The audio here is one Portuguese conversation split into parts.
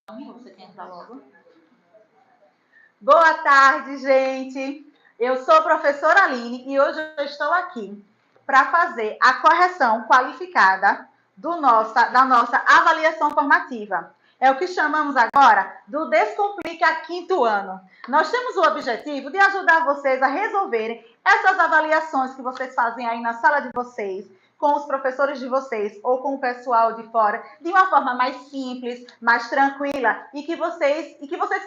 Você quer entrar logo? Boa tarde, gente. Eu sou a professora Aline e hoje eu estou aqui para fazer a correção qualificada da nossa avaliação formativa. É o que chamamos agora do Descomplica Quinto Ano. Nós temos o objetivo de ajudar vocês a resolverem essas avaliações que vocês fazem aí na sala de vocês, com os professores de vocês ou com o pessoal de fora, de uma forma mais simples, mais tranquila e que vocês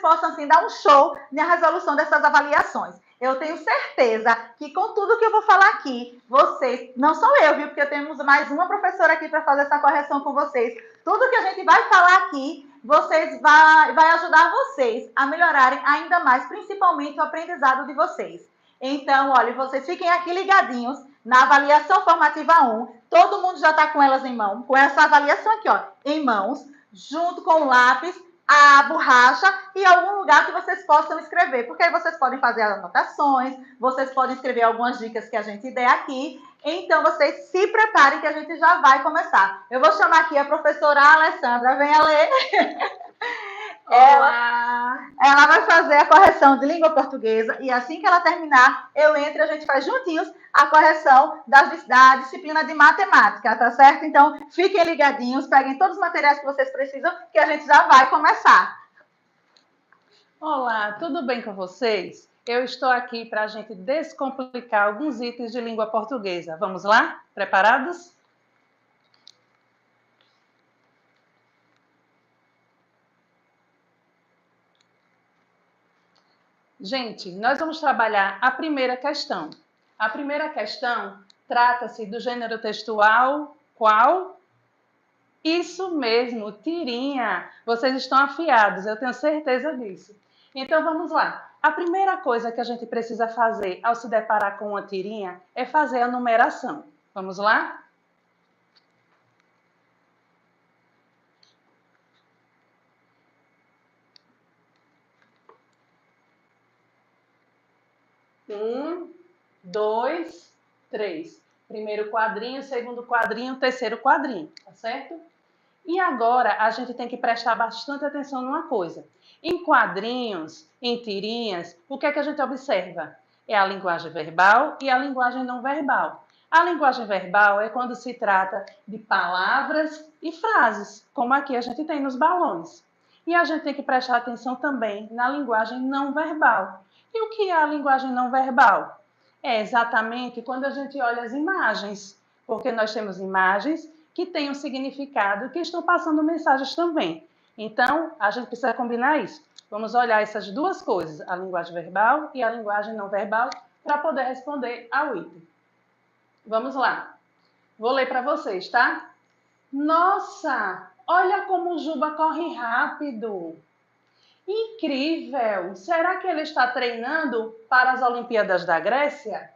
possam assim dar um show na resolução dessas avaliações. Eu tenho certeza que com tudo que eu vou falar aqui, vocês, não sou eu, viu? Porque temos mais uma professora aqui para fazer essa correção com vocês. Tudo que a gente vai falar aqui, vai ajudar vocês a melhorarem ainda mais, principalmente o aprendizado de vocês. Então, olha, vocês fiquem aqui ligadinhos na avaliação formativa 1. Todo mundo já está com elas em mão, com essa avaliação aqui, ó, em mãos, junto com o lápis, a borracha e algum lugar que vocês possam escrever, porque aí vocês podem fazer anotações, vocês podem escrever algumas dicas que a gente der aqui. Então, vocês se preparem que a gente já vai começar. Eu vou chamar aqui a professora Alessandra, venha ler. Ela vai fazer a correção de língua portuguesa e assim que ela terminar, eu entro e a gente faz juntinhos a correção da disciplina de matemática, tá certo? Então, fiquem ligadinhos, peguem todos os materiais que vocês precisam, que a gente já vai começar. Olá, tudo bem com vocês? Eu estou aqui para a gente descomplicar alguns itens de língua portuguesa. Vamos lá? Preparados? Gente, nós vamos trabalhar a primeira questão. A primeira questão trata-se do gênero textual qual? Isso mesmo, tirinha. Vocês estão afiados, eu tenho certeza disso. Então vamos lá. A primeira coisa que a gente precisa fazer ao se deparar com uma tirinha é fazer a numeração. Vamos lá? Um, dois, três. Primeiro quadrinho, segundo quadrinho, terceiro quadrinho, tá certo? E agora a gente tem que prestar bastante atenção numa coisa. Em quadrinhos, em tirinhas, o que é que a gente observa? É a linguagem verbal e a linguagem não verbal. A linguagem verbal é quando se trata de palavras e frases, como aqui a gente tem nos balões. E a gente tem que prestar atenção também na linguagem não verbal. E o que é a linguagem não verbal? É exatamente quando a gente olha as imagens, porque nós temos imagens que têm um significado, que estão passando mensagens também. Então, a gente precisa combinar isso. Vamos olhar essas duas coisas, a linguagem verbal e a linguagem não verbal, para poder responder ao item. Vamos lá. Vou ler para vocês, tá? Nossa, olha como o Juba corre rápido. Incrível! Será que ele está treinando para as Olimpíadas da Grécia?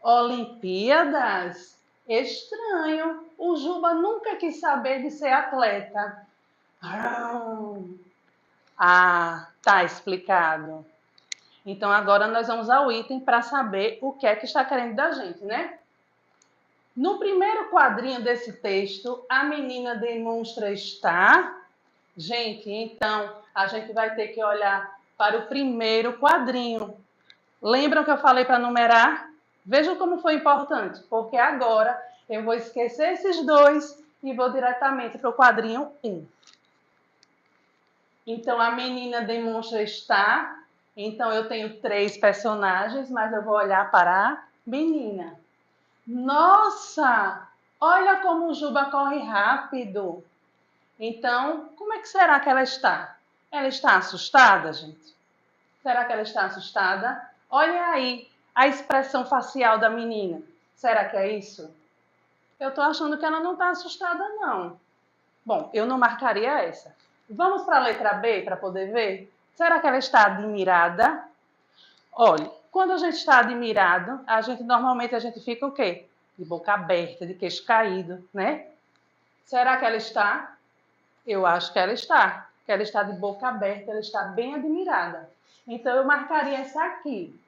Olimpíadas? Estranho. O Juba nunca quis saber de ser atleta. Ah, tá explicado. Então agora nós vamos ao item para saber o que é que está querendo da gente, né? No primeiro quadrinho desse texto, a menina demonstra estar. Gente, então a gente vai ter que olhar para o primeiro quadrinho. Lembram que eu falei para numerar? Vejam como foi importante, porque agora eu vou esquecer esses dois e vou diretamente para o quadrinho 1. Então, a menina demonstra estar. Então, eu tenho 3 personagens, mas eu vou olhar para a menina. Nossa! Olha como o Juba corre rápido. Então, como é que será que ela está? Ela está assustada, gente? Será que ela está assustada? Olha aí a expressão facial da menina. Será que é isso? Eu estou achando que ela não está assustada, não. Bom, eu não marcaria essa. Vamos para a letra B para poder ver? Será que ela está admirada? Olha, quando a gente está admirado, normalmente a gente fica o quê? De boca aberta, de queixo caído, né? Será que ela está? Eu acho que ela está. Que ela está de boca aberta, ela está bem admirada. Então, eu marcaria essa aqui.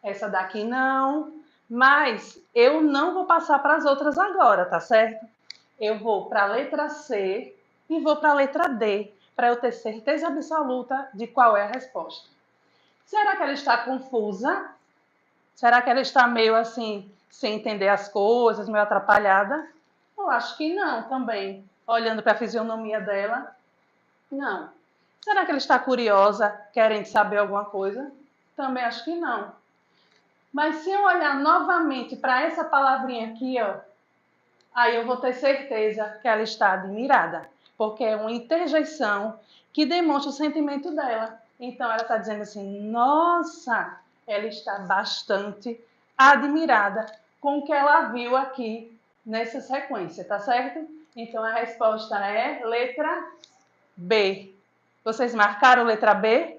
Essa daqui não. Mas eu não vou passar para as outras agora, tá certo? Eu vou para a letra C e vou para a letra D, para eu ter certeza absoluta de qual é a resposta. Será que ela está confusa? Será que ela está meio assim, sem entender as coisas, meio atrapalhada? Eu acho que não também. Olhando para a fisionomia dela, não. Será que ela está curiosa, querendo saber alguma coisa? Também acho que não. Mas se eu olhar novamente para essa palavrinha aqui, ó, aí eu vou ter certeza que ela está admirada, porque é uma interjeição que demonstra o sentimento dela. Então ela está dizendo assim: nossa, ela está bastante admirada com o que ela viu aqui nessa sequência, tá certo? Então a resposta é letra B. Vocês marcaram letra B?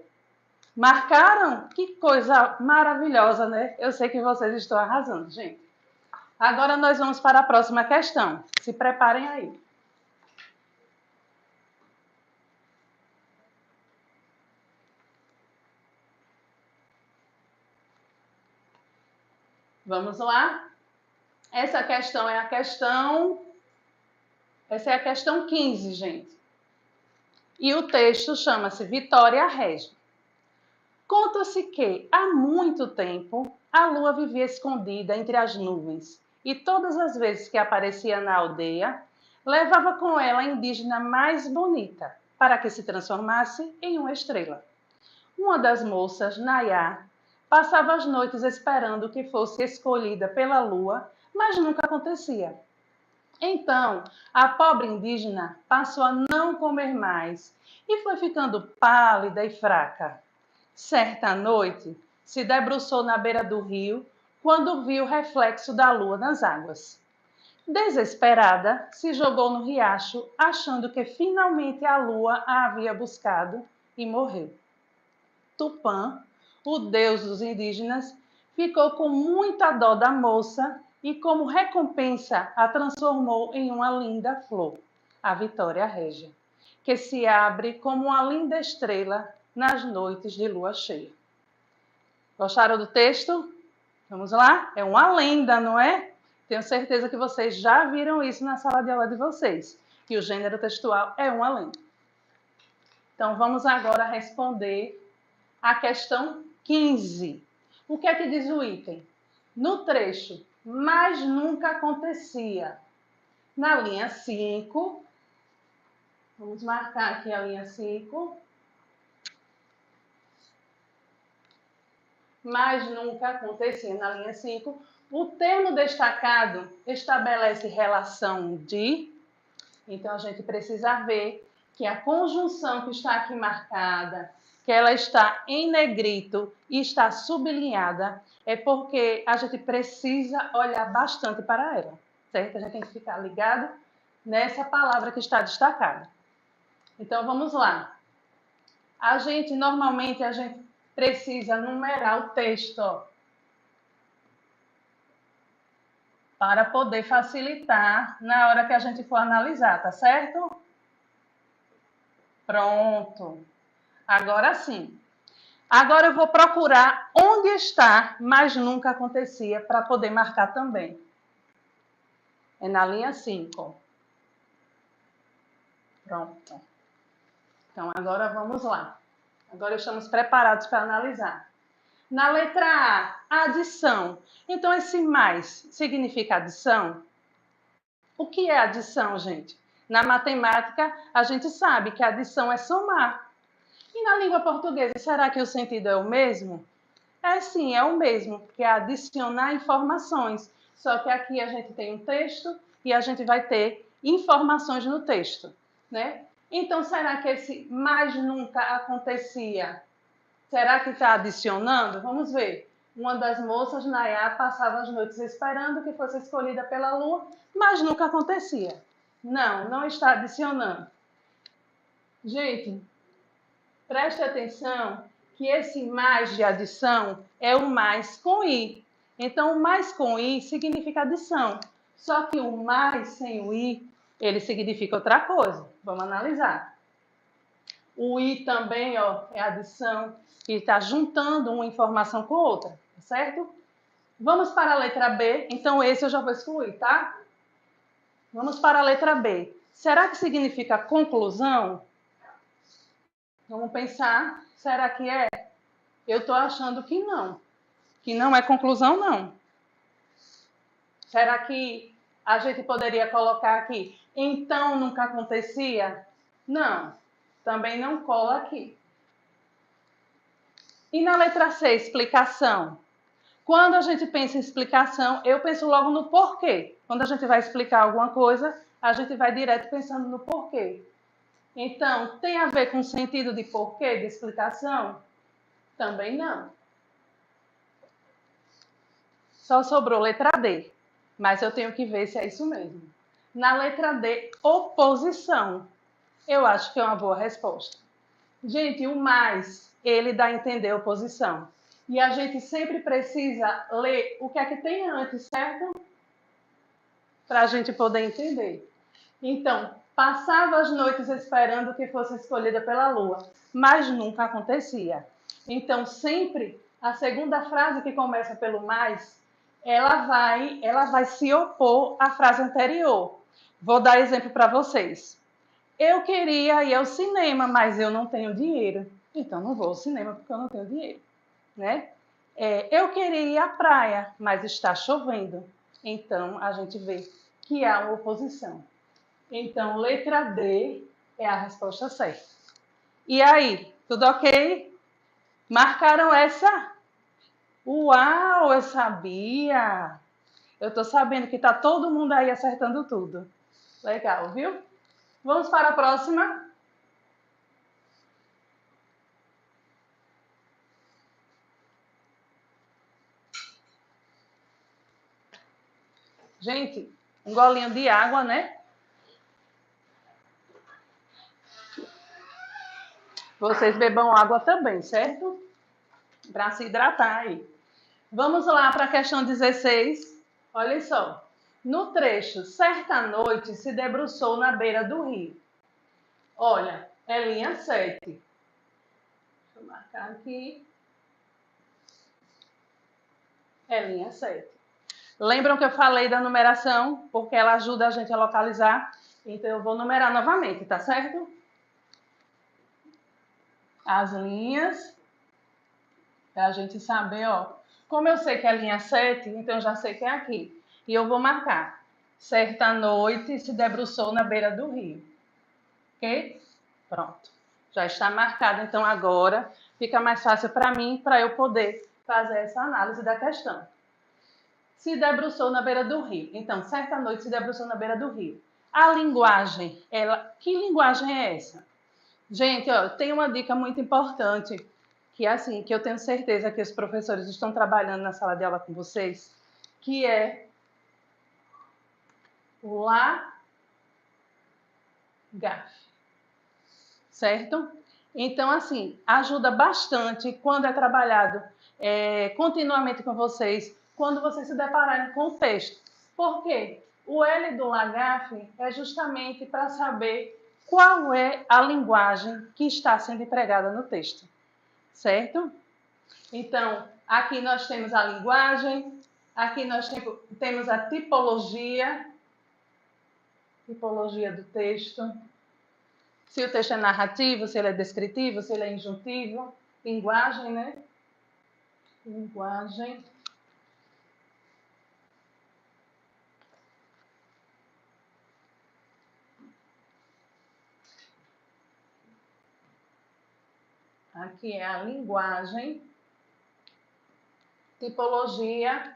Marcaram? Que coisa maravilhosa, né? Eu sei que vocês estão arrasando, gente. Agora nós vamos para a próxima questão. Se preparem aí. Vamos lá? Essa questão é a questão... Essa é a questão 15, gente. E o texto chama-se Vitória Régia. Conta-se que, há muito tempo, a lua vivia escondida entre as nuvens e todas as vezes que aparecia na aldeia, levava com ela a indígena mais bonita, para que se transformasse em uma estrela. Uma das moças, Nayá, passava as noites esperando que fosse escolhida pela lua, mas nunca acontecia. Então, a pobre indígena passou a não comer mais e foi ficando pálida e fraca. Certa noite, se debruçou na beira do rio quando viu o reflexo da lua nas águas. Desesperada, se jogou no riacho, achando que finalmente a lua a havia buscado e morreu. Tupã, o deus dos indígenas, ficou com muita dó da moça e, como recompensa, a transformou em uma linda flor, a Vitória Régia, que se abre como uma linda estrela nas noites de lua cheia. Gostaram do texto? Vamos lá? É uma lenda, não é? Tenho certeza que vocês já viram isso na sala de aula de vocês, que o gênero textual é uma lenda. Então, vamos agora responder a questão 15. O que é que diz o item? No trecho, mas nunca acontecia. Na linha 5, vamos marcar aqui a linha 5. Mas nunca acontecia. Na linha 5, o termo destacado estabelece relação de. Então, a gente precisa ver que a conjunção que está aqui marcada, que ela está em negrito e está sublinhada, é porque a gente precisa olhar bastante para ela, certo? A gente tem que ficar ligado nessa palavra que está destacada. Então, vamos lá. Normalmente, a gente precisa numerar o texto, ó, para poder facilitar na hora que a gente for analisar, tá certo? Pronto. Agora sim. Agora eu vou procurar onde está, mas nunca acontecia, para poder marcar também. É na linha 5. Pronto. Então, agora vamos lá. Agora estamos preparados para analisar. Na letra A, adição. Então, esse mais significa adição? O que é adição, gente? Na matemática, a gente sabe que adição é somar. E na língua portuguesa, será que o sentido é o mesmo? É sim, é o mesmo, que é adicionar informações. Só que aqui a gente tem um texto e a gente vai ter informações no texto, né? Então, será que esse mais nunca acontecia? Será que está adicionando? Vamos ver. Uma das moças, Nayá, passava as noites esperando que fosse escolhida pela lua, mas nunca acontecia. Não, não está adicionando. Gente, preste atenção que esse mais de adição é o mais com i. Então, o mais com i significa adição. Só que o mais sem o i, ele significa outra coisa. Vamos analisar. O i também, ó, é adição, que está juntando uma informação com outra, tá certo? Vamos para a letra B. Então, esse eu já vou excluir, tá? Vamos para a letra B. Será que significa conclusão? Vamos pensar, será que é? Eu estou achando que não é conclusão, não. Será que a gente poderia colocar aqui, então nunca acontecia? Não, também não cola aqui. E na letra C, explicação? Quando a gente pensa em explicação, eu penso logo no porquê. Quando a gente vai explicar alguma coisa, a gente vai direto pensando no porquê. Então, tem a ver com o sentido de porquê, de explicação? Também não. Só sobrou letra D, mas eu tenho que ver se é isso mesmo. Na letra D, oposição. Eu acho que é uma boa resposta. Gente, o mais, ele dá a entender oposição. E a gente sempre precisa ler o que é que tem antes, certo? Para a gente poder entender. Então, passava as noites esperando que fosse escolhida pela lua, mas nunca acontecia. Então, sempre a segunda frase que começa pelo mais, ela vai se opor à frase anterior. Vou dar exemplo para vocês. Eu queria ir ao cinema, mas eu não tenho dinheiro. Então, não vou ao cinema porque eu não tenho dinheiro, né? Eu queria ir à praia, mas está chovendo. Então, a gente vê que há uma oposição. Então, letra D é a resposta certa. E aí, tudo ok? Marcaram essa? Uau, eu sabia! Eu estou sabendo que está todo mundo aí acertando tudo. Legal, viu? Vamos para a próxima? Gente, um golinho de água, né? Vocês bebam água também, certo? Para se hidratar aí. Vamos lá para a questão 16. Olha só. No trecho, certa noite se debruçou na beira do rio. Olha, é linha 7. Deixa eu marcar aqui. É linha 7. Lembram que eu falei da numeração? Porque ela ajuda a gente a localizar. Então, eu vou numerar novamente, tá certo? As linhas. Para a gente saber, ó. Como eu sei que é linha 7, então eu já sei que é aqui. E eu vou marcar. Certa noite se debruçou na beira do rio. Ok? Pronto. Já está marcado. Então, agora fica mais fácil para mim, para eu poder fazer essa análise da questão. Se debruçou na beira do rio. Então, certa noite se debruçou na beira do rio. A linguagem, que linguagem é essa? Gente, ó, tem uma dica muito importante, que é assim, que eu tenho certeza que os professores estão trabalhando na sala de aula com vocês, que é o LAGAF. Certo? Então, assim, ajuda bastante quando é trabalhado continuamente com vocês, quando vocês se depararem com o texto. Por quê? O L do LAGAF é justamente para saber qual é a linguagem que está sendo empregada no texto. Certo? Então, aqui nós temos a linguagem, aqui nós temos a tipologia do texto. Se o texto é narrativo, se ele é descritivo, se ele é injuntivo. Linguagem, né? Linguagem. Aqui é a linguagem. Tipologia.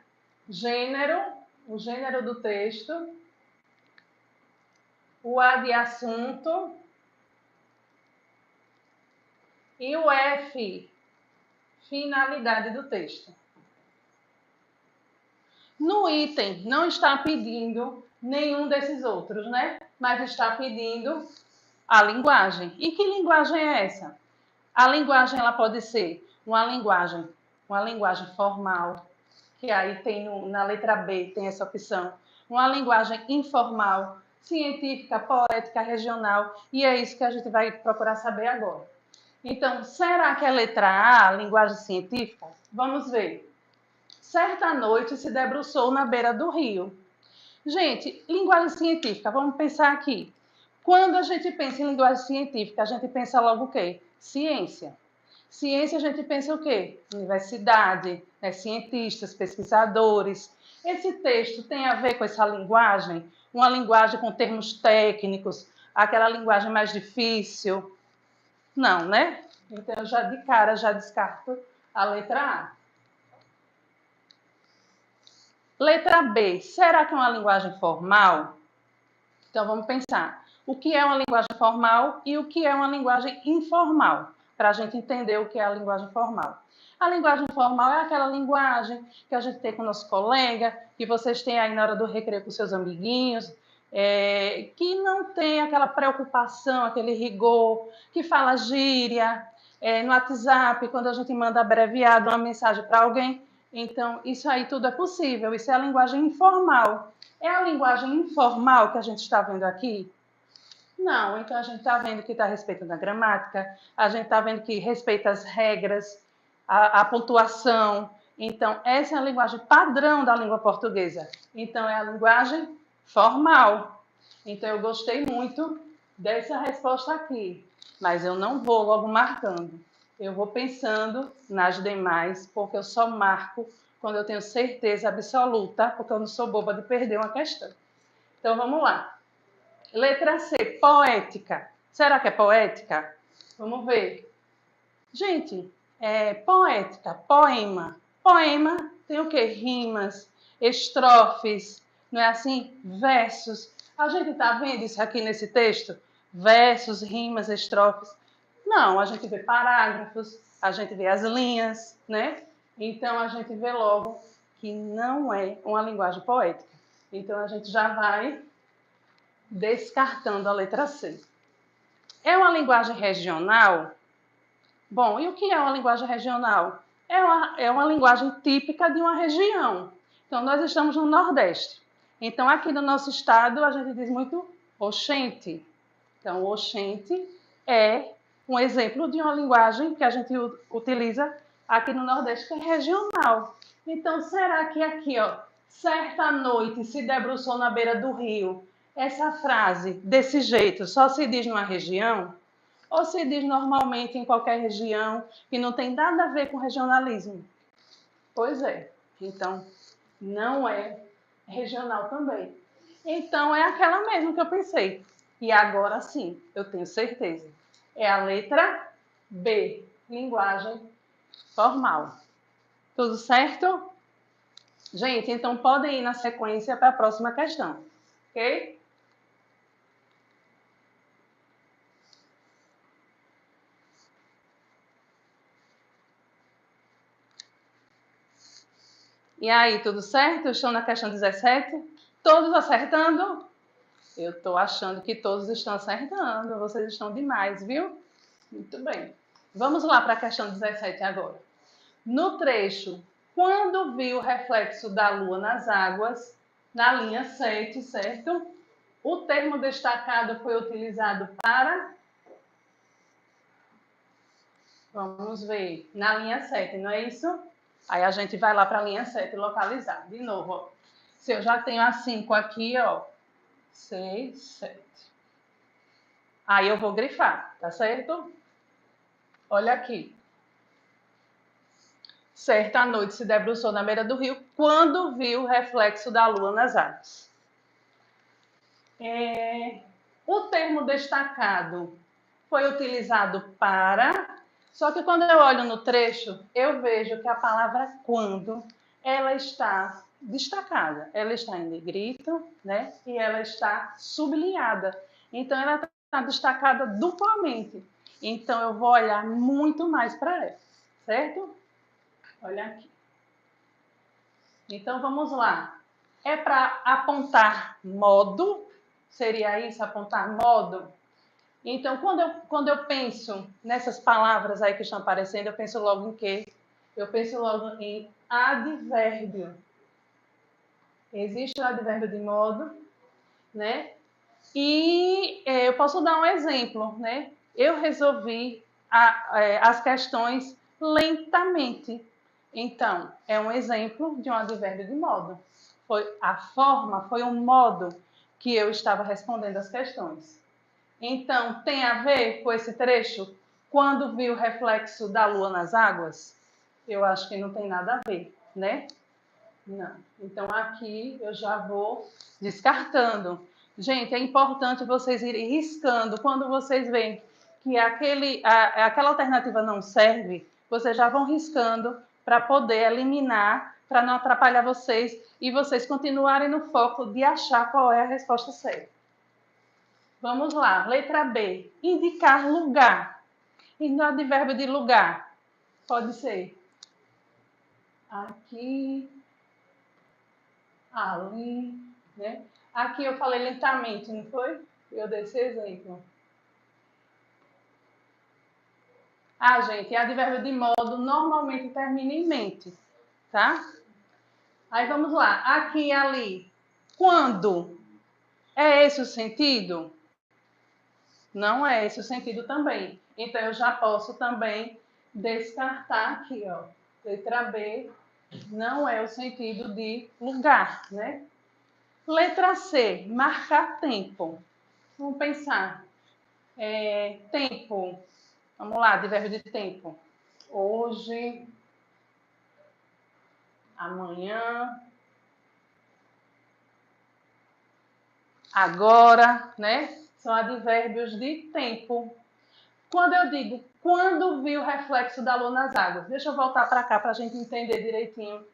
Gênero, o gênero do texto. O A de assunto. E o F, finalidade do texto. No item, não está pedindo nenhum desses outros, né? Mas está pedindo a linguagem. E que linguagem é essa? A linguagem ela pode ser uma linguagem formal, que aí tem na letra B tem essa opção. Uma linguagem informal, científica, poética, regional, e é isso que a gente vai procurar saber agora. Então, será que é letra A, linguagem científica? Vamos ver. Certa noite se debruçou na beira do rio. Gente, linguagem científica, vamos pensar aqui. Quando a gente pensa em linguagem científica, a gente pensa logo o quê? Ciência. Ciência, a gente pensa o quê? Universidade, né? Cientistas, pesquisadores. Esse texto tem a ver com essa linguagem? Uma linguagem com termos técnicos, aquela linguagem mais difícil? Não, né? Então, eu já de cara já descarto a letra A. Letra B, será que é uma linguagem formal? Então, vamos pensar. O que é uma linguagem formal e o que é uma linguagem informal? Para a gente entender o que é a linguagem formal. A linguagem formal é aquela linguagem que a gente tem com o nosso colega, que vocês têm aí na hora do recreio com seus amiguinhos, que não tem aquela preocupação, aquele rigor, que fala gíria, no WhatsApp, quando a gente manda abreviado uma mensagem para alguém. Então, isso aí tudo é possível, isso é a linguagem informal. É a linguagem informal que a gente está vendo aqui? Não, então a gente está vendo que está respeitando a gramática, a gente está vendo que respeita as regras, a pontuação. Então, essa é a linguagem padrão da língua portuguesa. Então, é a linguagem formal. Então, eu gostei muito dessa resposta aqui, mas eu não vou logo marcando. Eu vou pensando nas demais, porque eu só marco quando eu tenho certeza absoluta, porque eu não sou boba de perder uma questão. Então, vamos lá. Letra C, poética. Será que é poética? Vamos ver. Gente, poética, poema. Poema tem o quê? Rimas, estrofes, não é assim? Versos. A gente está vendo isso aqui nesse texto? Versos, rimas, estrofes. Não, a gente vê parágrafos, a gente vê as linhas, né? Então, a gente vê logo que não é uma linguagem poética. Então, a gente já vai descartando a letra C. É uma linguagem regional? Bom, e o que é uma linguagem regional? É uma linguagem típica de uma região. Então, nós estamos no Nordeste. Então, aqui no nosso estado, a gente diz muito oxente. Então, oxente é um exemplo de uma linguagem que a gente utiliza aqui no Nordeste, que é regional. Então, será que aqui, ó, certa noite se debruçou na beira do rio, essa frase, desse jeito, só se diz numa região? Ou se diz normalmente em qualquer região, que não tem nada a ver com regionalismo? Pois é. Então, não é regional também. Então, é aquela mesmo que eu pensei. E agora sim, eu tenho certeza. É a letra B, linguagem formal. Tudo certo? Gente, então podem ir na sequência para a próxima questão, ok? E aí, tudo certo? Estão na questão 17? Todos acertando? Eu estou achando que todos estão acertando. Vocês estão demais, viu? Muito bem. Vamos lá para a questão 17 agora. No trecho, quando viu o reflexo da lua nas águas, na linha 7, certo? O termo destacado foi utilizado para... Vamos ver. Na linha 7, não é isso? Aí a gente vai lá para a linha 7 localizar. De novo, ó. Se eu já tenho a 5 aqui, ó. 6, 7. Aí eu vou grifar, tá certo? Olha aqui. Certa noite se debruçou na beira do rio quando viu o reflexo da lua nas águas. O termo destacado foi utilizado para... Só que quando eu olho no trecho, eu vejo que a palavra quando, ela está destacada. Ela está em negrito, né? E ela está sublinhada. Então, ela está destacada duplamente. Então, eu vou olhar muito mais para ela, certo? Olha aqui. Então, vamos lá. É para apontar modo? Seria isso, apontar modo? Então, quando eu penso nessas palavras aí que estão aparecendo, eu penso logo em quê? Eu penso logo em advérbio. Existe o advérbio de modo, né? E eu posso dar um exemplo, né? Eu resolvi as questões lentamente. Então, é um exemplo de um advérbio de modo. Foi a forma, foi o modo que eu estava respondendo as questões. Então, tem a ver com esse trecho? Quando viu o reflexo da lua nas águas? Eu acho que não tem nada a ver, né? Não. Então, aqui eu já vou descartando. Gente, é importante vocês irem riscando. Quando vocês veem que aquela alternativa não serve, vocês já vão riscando para poder eliminar, para não atrapalhar vocês e vocês continuarem no foco de achar qual é a resposta certa. Vamos lá, letra B. Indicar lugar. E no advérbio de lugar, pode ser aqui, ali, né? Aqui eu falei lentamente, não foi? Eu dei esse exemplo. Ah, gente, advérbio de modo normalmente termina em mente, tá? Aí vamos lá, aqui e ali. Quando? É esse o sentido? Não é esse o sentido também. Então, eu já posso também descartar aqui, ó. Letra B não é o sentido de lugar, né? Letra C, marcar tempo. Vamos pensar. Tempo. Vamos lá, advérbio de tempo. Hoje, amanhã, agora, né? São advérbios de tempo. Quando eu digo, quando vi o reflexo da lua nas águas, deixa eu voltar para cá para a gente entender direitinho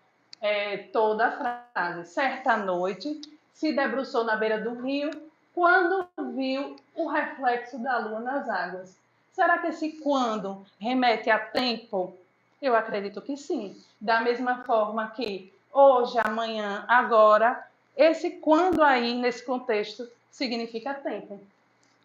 toda a frase. Certa noite, se debruçou na beira do rio, quando viu o reflexo da lua nas águas. Será que esse quando remete a tempo? Eu acredito que sim. Da mesma forma que hoje, amanhã, agora, esse quando aí, nesse contexto, significa tempo.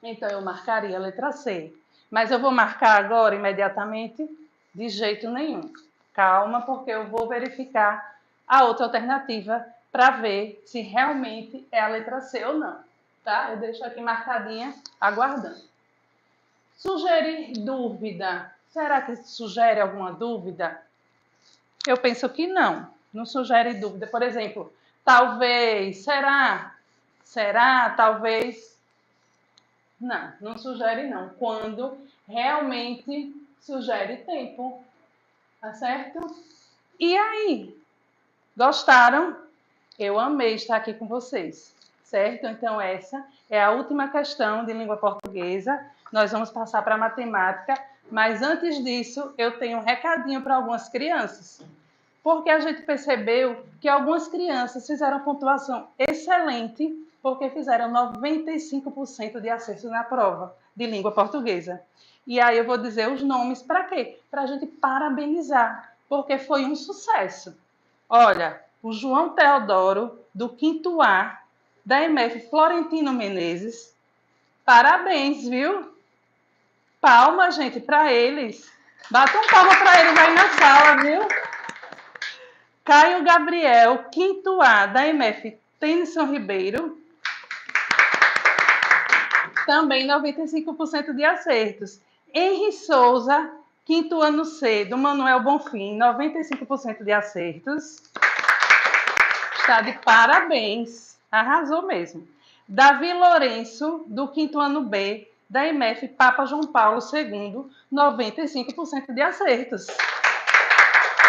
Então, eu marcaria a letra C. Mas eu vou marcar agora, imediatamente? De jeito nenhum. Calma, porque eu vou verificar a outra alternativa para ver se realmente é a letra C ou não. Tá? Eu deixo aqui marcadinha, aguardando. Sugerir dúvida. Será que sugere alguma dúvida? Eu penso que não. Não sugere dúvida. Por exemplo, talvez, será? Será? Talvez. Não, não sugere não. Quando realmente sugere tempo. Tá certo? E aí? Gostaram? Eu amei estar aqui com vocês. Certo? Então, essa é a última questão de língua portuguesa. Nós vamos passar para a matemática. Mas antes disso, eu tenho um recadinho para algumas crianças. Porque a gente percebeu que algumas crianças fizeram pontuação excelente porque fizeram 95% de acertos na prova de língua portuguesa. E aí eu vou dizer os nomes para quê? Para a gente parabenizar, porque foi um sucesso. Olha, o João Teodoro, do 5º A, da MF Florentino Menezes. Parabéns, viu? Palma, gente, para eles. Bata um palma para eles aí na sala, viu? Caio Gabriel, 5º A, da MF Tennyson Ribeiro. Também 95% de acertos. Henri Souza, 5º ano C, do Manuel Bonfim, 95% de acertos. Está de parabéns. Arrasou mesmo. Davi Lourenço, do 5º ano B, da MF Papa João Paulo II, 95% de acertos.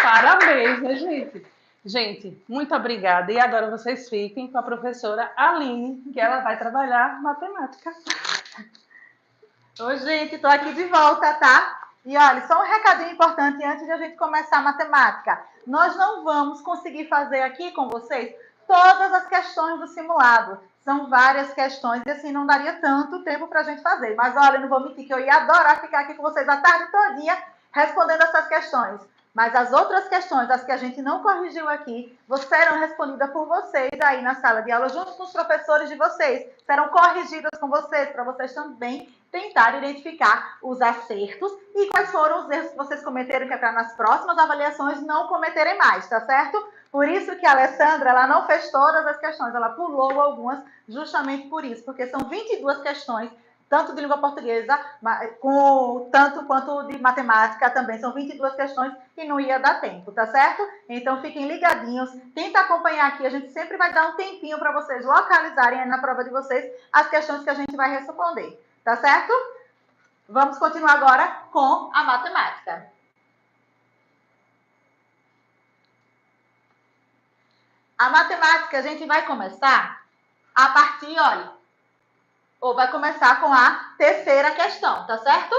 Parabéns, né, gente? Gente, muito obrigada. E agora vocês fiquem com a professora Aline, que ela vai trabalhar matemática. Oi, gente, estou aqui de volta, tá? E olha, só um recadinho importante antes de a gente começar a matemática. Nós não vamos conseguir fazer aqui com vocês todas as questões do simulado. São várias questões e assim não daria tanto tempo para a gente fazer. Mas olha, não vou mentir que eu ia adorar ficar aqui com vocês a tarde todinha respondendo essas questões. Mas as outras questões, as que a gente não corrigiu aqui, serão respondidas por vocês aí na sala de aula, junto com os professores de vocês. Serão corrigidas com vocês, para vocês também tentarem identificar os acertos e quais foram os erros que vocês cometeram, que é para nas próximas avaliações não cometerem mais, tá certo? Por isso que a Alessandra, ela não fez todas as questões, ela pulou algumas justamente por isso, porque são 22 questões, tanto de língua portuguesa, tanto quanto de matemática também. São 22 questões e não ia dar tempo, tá certo? Então, fiquem ligadinhos. Tenta acompanhar aqui. A gente sempre vai dar um tempinho para vocês localizarem aí na prova de vocês as questões que a gente vai responder. Tá certo? Vamos continuar agora com a matemática. A matemática a gente vai começar a partir, olha, ou vai começar com a terceira questão, tá certo?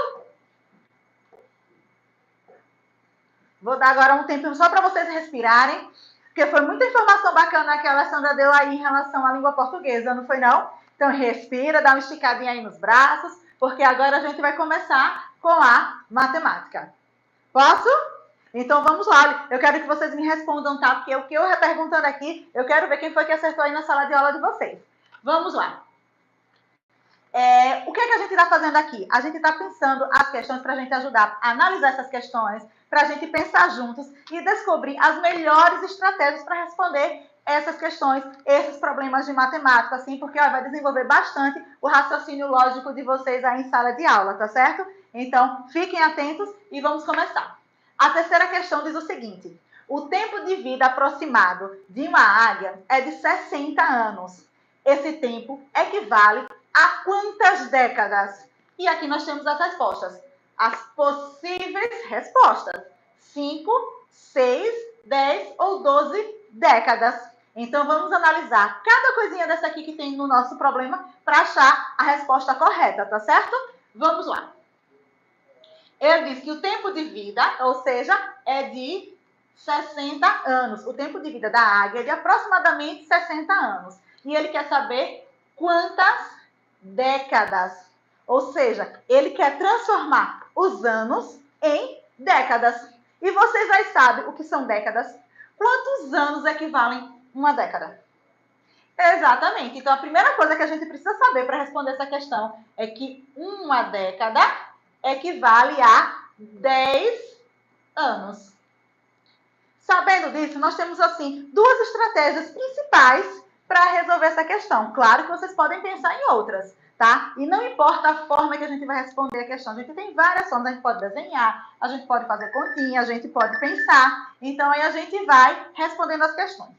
Vou dar agora um tempinho só para vocês respirarem, porque foi muita informação bacana que a Alessandra deu aí em relação à língua portuguesa, não foi não? Então respira, dá uma esticadinha aí nos braços, porque agora a gente vai começar com a matemática. Posso? Então vamos lá, eu quero que vocês me respondam, tá? Porque o que eu perguntando aqui, eu quero ver quem foi que acertou aí na sala de aula de vocês. Vamos lá. O que é que a gente está fazendo aqui? A gente está pensando as questões para a gente ajudar a analisar essas questões, para a gente pensar juntos e descobrir as melhores estratégias para responder essas questões, esses problemas de matemática, assim, porque vai desenvolver bastante o raciocínio lógico de vocês aí em sala de aula, tá certo? Então, fiquem atentos e vamos começar. A terceira questão diz o seguinte: o tempo de vida aproximado de uma águia é de 60 anos. Esse tempo equivale a quantas décadas? E aqui nós temos as respostas. As possíveis respostas: 5, 6, 10 ou 12 décadas. Então, vamos analisar cada coisinha dessa aqui que tem no nosso problema para achar a resposta correta, tá certo? Vamos lá. Ele diz que o tempo de vida, ou seja, é de 60 anos. O tempo de vida da águia é de aproximadamente 60 anos. E ele quer saber quantas décadas. Ou seja, ele quer transformar os anos em décadas. E vocês já sabem o que são décadas? Quantos anos equivalem uma década? Exatamente. Então, a primeira coisa que a gente precisa saber para responder essa questão é que uma década equivale a 10 anos. Sabendo disso, nós temos, assim, duas estratégias principais para resolver essa questão. Claro que vocês podem pensar em outras, tá? E não importa a forma que a gente vai responder a questão. A gente tem várias formas. A gente pode desenhar, a gente pode fazer continha, a gente pode pensar. Então, aí a gente vai respondendo as questões.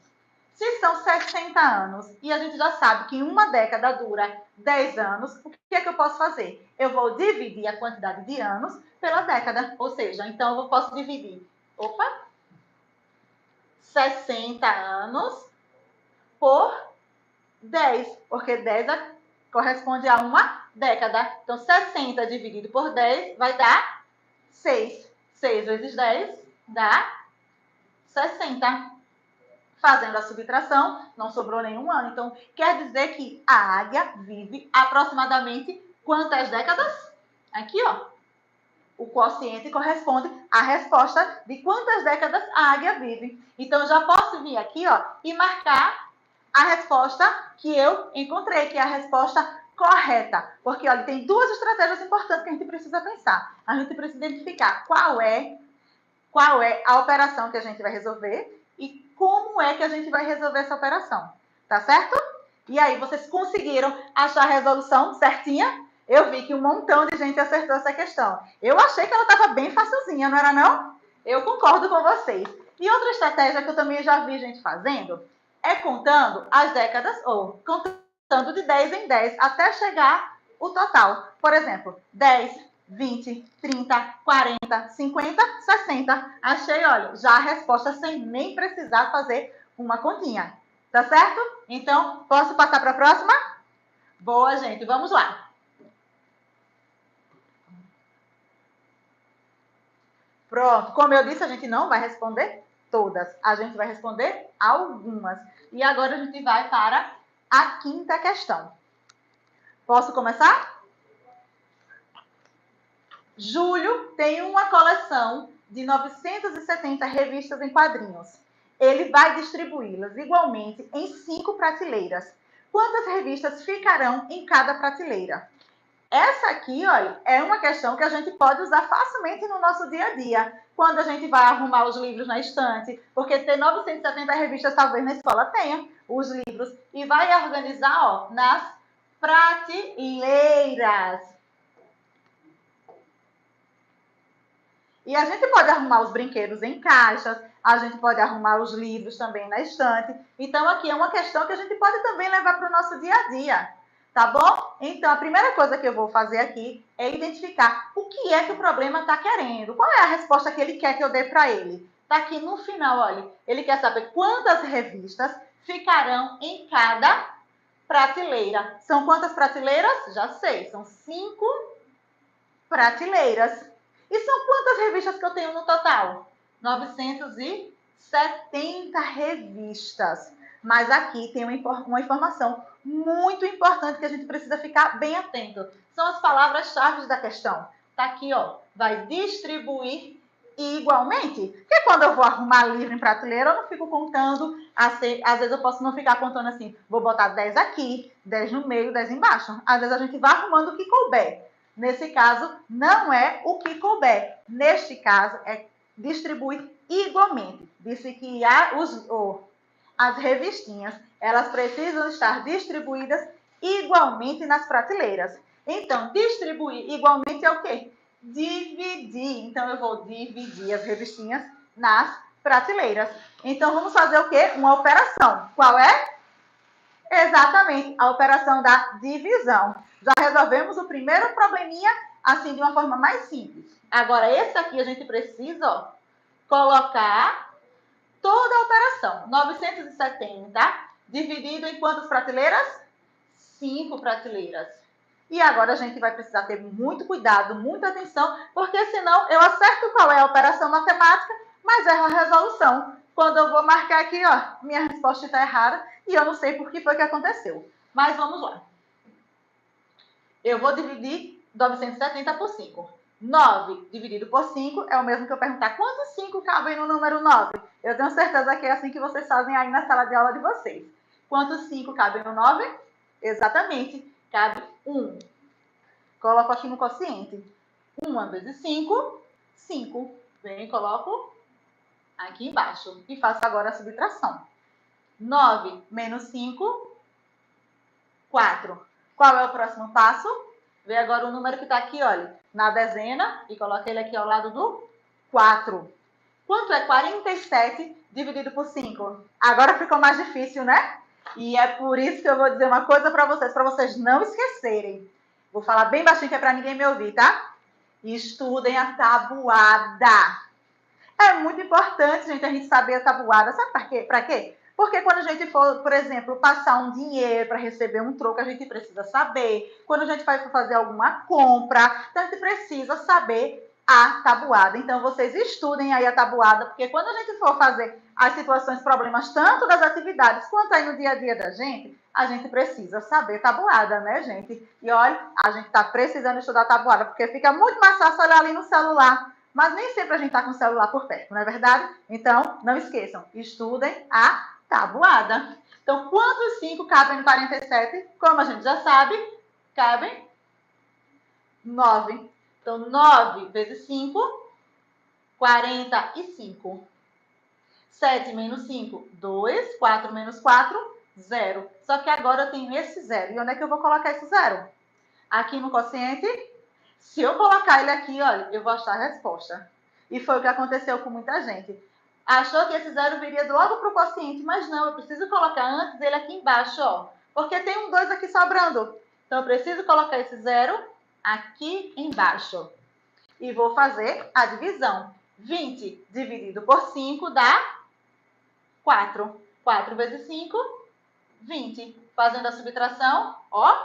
Se são 60 anos e a gente já sabe que uma década dura 10 anos, o que é que eu posso fazer? Eu vou dividir a quantidade de anos pela década. Ou seja, então eu posso dividir 60 anos por 10, porque 10 corresponde a uma década. Então, 60 dividido por 10 vai dar 6. 6 vezes 10 dá 60. Fazendo a subtração, não sobrou nenhum ano. Então, quer dizer que a águia vive aproximadamente quantas décadas? Aqui, ó. O quociente corresponde à resposta de quantas décadas a águia vive. Então, já posso vir aqui, ó, e marcar a resposta que eu encontrei, que é a resposta correta. Porque, olha, tem duas estratégias importantes que a gente precisa pensar. A gente precisa identificar qual é a operação que a gente vai resolver e como é que a gente vai resolver essa operação. Tá certo? E aí, vocês conseguiram achar a resolução certinha? Eu vi que um montão de gente acertou essa questão. Eu achei que ela estava bem facilzinha, não era não? Eu concordo com vocês. E outra estratégia que eu também já vi gente fazendo é contando as décadas, ou contando de 10 em 10 até chegar o total. Por exemplo, 10, 20, 30, 40, 50, 60. Achei, olha, já a resposta sem nem precisar fazer uma continha. Tá certo? Então, posso passar para a próxima? Boa, gente. Vamos lá. Pronto. Como eu disse, a gente não vai responder todas. A gente vai responder algumas. E agora a gente vai para a quinta questão. Posso começar? Júlio tem uma coleção de 970 revistas em quadrinhos. Ele vai distribuí-las igualmente em 5 prateleiras. Quantas revistas ficarão em cada prateleira? Essa aqui, olha, é uma questão que a gente pode usar facilmente no nosso dia a dia, quando a gente vai arrumar os livros na estante, porque ter 970 revistas talvez na escola tenha os livros, e vai organizar, ó, nas prateleiras. E a gente pode arrumar os brinquedos em caixas, a gente pode arrumar os livros também na estante. Então, aqui é uma questão que a gente pode também levar para o nosso dia a dia, Tá bom? Então, a primeira coisa que eu vou fazer aqui é identificar o que é que o problema está querendo. Qual é a resposta que ele quer que eu dê para ele? Está aqui no final, olha. Ele quer saber quantas revistas ficarão em cada prateleira. São quantas prateleiras? Já sei, são 5 prateleiras. E são quantas revistas que eu tenho no total? 970 revistas. Mas aqui tem uma informação muito importante que a gente precisa ficar bem atento. São as palavras-chave da questão. Tá aqui, ó. Vai distribuir igualmente. Porque quando eu vou arrumar livro em prateleira, eu não fico contando. Às vezes eu posso não ficar contando assim. Vou botar 10 aqui, 10 no meio, 10 embaixo. Às vezes a gente vai arrumando o que couber. Nesse caso, não é o que couber. Neste caso, é distribuir igualmente. Disse que as revistinhas, elas precisam estar distribuídas igualmente nas prateleiras. Então, distribuir igualmente é o quê? Dividir. Então, eu vou dividir as revistinhas nas prateleiras. Então, vamos fazer o quê? Uma operação. Qual é? Exatamente, a operação da divisão. Já resolvemos o primeiro probleminha, assim, de uma forma mais simples. Agora, esse aqui a gente precisa, ó, colocar toda a operação. 970 dividido em quantas prateleiras? 5 prateleiras. E agora a gente vai precisar ter muito cuidado, muita atenção, porque senão eu acerto qual é a operação matemática, mas erro a resolução. Quando eu vou marcar aqui, ó, minha resposta está errada e eu não sei por que foi que aconteceu. Mas vamos lá. Eu vou dividir 970 por 5. 9 dividido por 5 é o mesmo que eu perguntar quantos 5 cabem no número 9. Eu tenho certeza que é assim que vocês fazem aí na sala de aula de vocês. Quantos 5 cabem no 9? Exatamente, cabe 1. Coloco aqui no quociente. 1 vezes 5, 5. Vem e coloco aqui embaixo. E faço agora a subtração. 9 menos 5, 4. Qual é o próximo passo? Vê agora o número que está aqui, olha, na dezena e coloca ele aqui ao lado do 4. Quanto é 47 dividido por 5? Agora ficou mais difícil, né? E é por isso que eu vou dizer uma coisa para vocês não esquecerem. Vou falar bem baixinho que é para ninguém me ouvir, tá? Estudem a tabuada. É muito importante, gente, a gente saber a tabuada. Sabe para quê? Para quê? Porque quando a gente for, por exemplo, passar um dinheiro para receber um troco, a gente precisa saber. Quando a gente vai fazer alguma compra, então a gente precisa saber a tabuada. Então, vocês estudem aí a tabuada, porque quando a gente for fazer as situações, problemas, tanto das atividades quanto aí no dia a dia da gente, a gente precisa saber tabuada, né, gente? E olha, a gente está precisando estudar tabuada, porque fica muito mais fácil olhar ali no celular. Mas nem sempre a gente está com o celular por perto, não é verdade? Então, não esqueçam, estudem a tabuada. Então, quantos 5 cabem no 47? Como a gente já sabe, cabem 9. Então, 9 vezes 5, 45. 7 menos 5, 2. 4 menos 4, 0. Só que agora eu tenho esse 0. E onde é que eu vou colocar esse 0? Aqui no quociente. Se eu colocar ele aqui, olha, eu vou achar a resposta. E foi o que aconteceu com muita gente. Achou que esse 0 viria logo para o quociente, mas não, eu preciso colocar antes dele aqui embaixo, ó. Porque tem um 2 aqui sobrando. Então, eu preciso colocar esse 0 aqui embaixo. E vou fazer a divisão. 20 dividido por 5 dá 4. 4 vezes 5, 20. Fazendo a subtração, ó,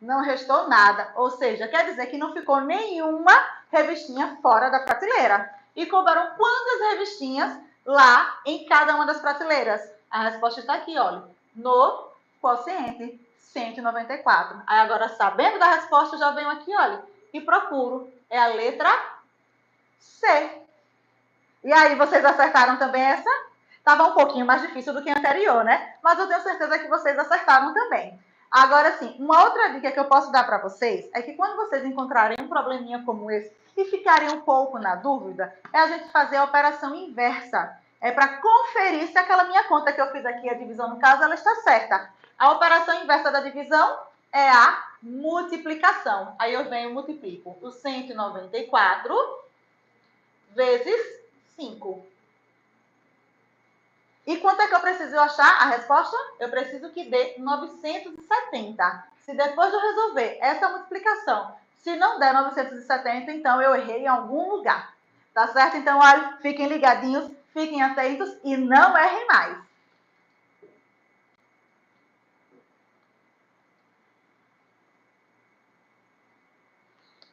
não restou nada. Ou seja, quer dizer que não ficou nenhuma revistinha fora da prateleira. E couberam quantas revistinhas lá em cada uma das prateleiras? A resposta está aqui, olha, no quociente, 194. Aí agora, sabendo da resposta, já venho aqui, olha, e procuro. É a letra C. E aí, vocês acertaram também essa? Estava um pouquinho mais difícil do que a anterior, né? Mas eu tenho certeza que vocês acertaram também. Agora, sim, uma outra dica que eu posso dar para vocês é que quando vocês encontrarem um probleminha como esse e ficarem um pouco na dúvida, é a gente fazer a operação inversa. É para conferir se aquela minha conta que eu fiz aqui, a divisão no caso, ela está certa. A operação inversa da divisão é a multiplicação. Aí eu venho e multiplico o 194 vezes 5. E quanto é que eu preciso achar a resposta? Eu preciso que dê 970. Se depois de eu resolver essa multiplicação, se não der 970, então eu errei em algum lugar. Tá certo? Então, olha, fiquem ligadinhos, fiquem atentos e não errem mais.